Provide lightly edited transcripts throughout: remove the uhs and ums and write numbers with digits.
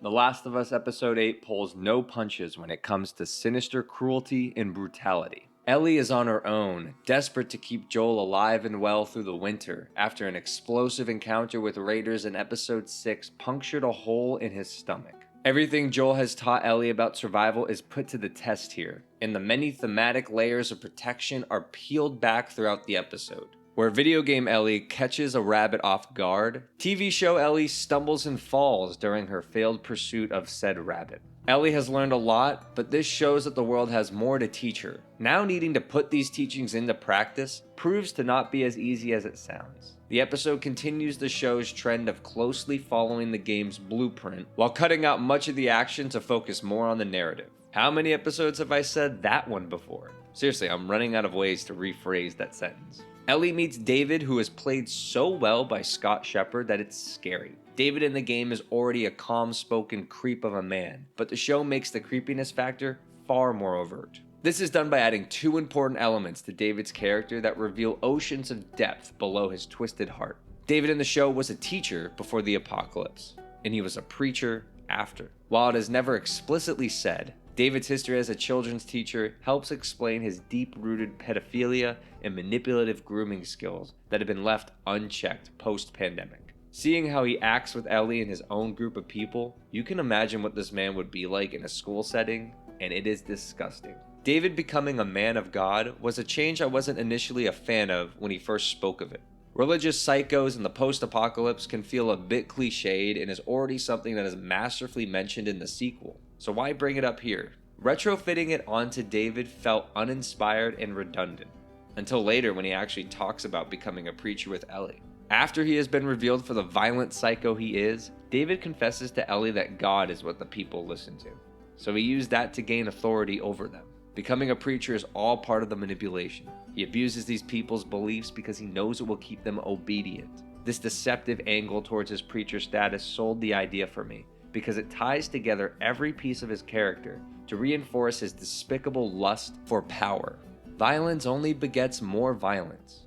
The Last of Us Episode 8 pulls no punches when it comes to sinister cruelty and brutality. Ellie is on her own, desperate to keep Joel alive and well through the winter, after an explosive encounter with raiders in Episode 6 punctured a hole in his stomach. Everything Joel has taught Ellie about survival is put to the test here, and the many thematic layers of protection are peeled back throughout the episode. Where video game Ellie catches a rabbit off guard, TV show Ellie stumbles and falls during her failed pursuit of said rabbit. Ellie has learned a lot, but this shows that the world has more to teach her. Now needing to put these teachings into practice proves to not be as easy as it sounds. The episode continues the show's trend of closely following the game's blueprint, while cutting out much of the action to focus more on the narrative. How many episodes have I said that one before? Seriously, I'm running out of ways to rephrase that sentence. Ellie meets David, who is played so well by Scott Shepherd that it's scary. David in the game is already a calm-spoken creep of a man, but the show makes the creepiness factor far more overt. This is done by adding two important elements to David's character that reveal oceans of depth below his twisted heart. David in the show was a teacher before the apocalypse, and he was a preacher after. While it is never explicitly said, David's history as a children's teacher helps explain his deep-rooted pedophilia and manipulative grooming skills that have been left unchecked post-pandemic. Seeing how he acts with Ellie and his own group of people, you can imagine what this man would be like in a school setting, and it is disgusting. David becoming a man of God was a change I wasn't initially a fan of when he first spoke of it. Religious psychos in the post-apocalypse can feel a bit cliched and is already something that is masterfully mentioned in the sequel. So why bring it up here? Retrofitting it onto David felt uninspired and redundant, until later when he actually talks about becoming a preacher with Ellie. After he has been revealed for the violent psycho he is, David confesses to Ellie that God is what the people listen to. So he used that to gain authority over them. Becoming a preacher is all part of the manipulation. He abuses these people's beliefs because he knows it will keep them obedient. This deceptive angle towards his preacher status sold the idea for me, because it ties together every piece of his character to reinforce his despicable lust for power. Violence only begets more violence.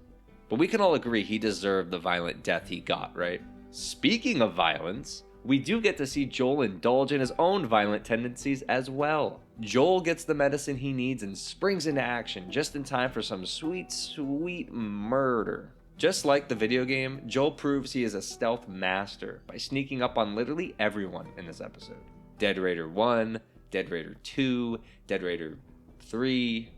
But we can all agree he deserved the violent death he got, right? Speaking of violence, we do get to see Joel indulge in his own violent tendencies as well. Joel gets the medicine he needs and springs into action just in time for some sweet, sweet murder. Just like the video game, Joel proves he is a stealth master by sneaking up on literally everyone in this episode. Dead Raider 1, Dead Raider 2, Dead Raider 3,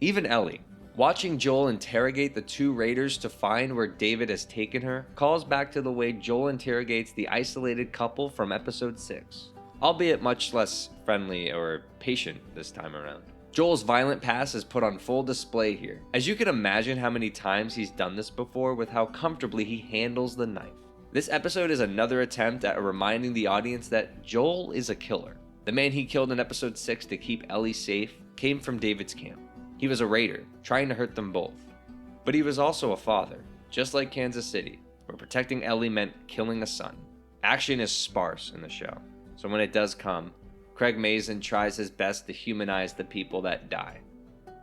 even Ellie. Watching Joel interrogate the two raiders to find where David has taken her calls back to the way Joel interrogates the isolated couple from episode 6, albeit much less friendly or patient this time around. Joel's violent past is put on full display here, as you can imagine how many times he's done this before with how comfortably he handles the knife. This episode is another attempt at reminding the audience that Joel is a killer. The man he killed in episode 6 to keep Ellie safe came from David's camp. He was a raider, trying to hurt them both. But he was also a father, just like Kansas City, where protecting Ellie meant killing a son. Action is sparse in the show, so when it does come, Craig Mazin tries his best to humanize the people that die.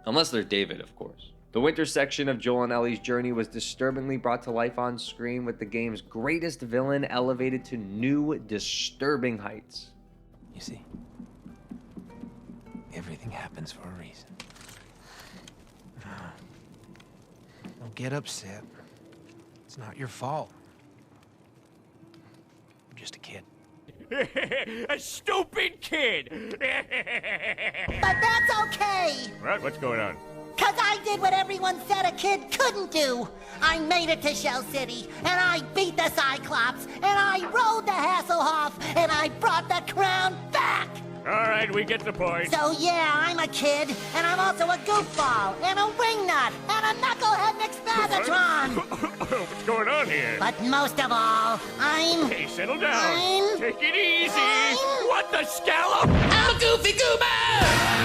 Unless they're David, of course. The winter section of Joel and Ellie's journey was disturbingly brought to life on screen, with the game's greatest villain elevated to new, disturbing heights. You see, everything happens for a reason. Don't get upset. It's not your fault. I'm just a kid. A stupid kid! But that's okay, What? What's going on? cause I did what everyone said a kid couldn't do. I made it to Shell City, and I beat the Cyclops, and I rode the Hasselhoff, and I brought the crown back! All right, we get the point. So yeah, I'm a kid, and I'm also a goofball, and a wingnut, and a knucklehead McSpagatron! What's going on here? But most of all, I'm... Hey, settle down. I'm- Take it easy. I'm- What the scallop? I'm a goofy goober!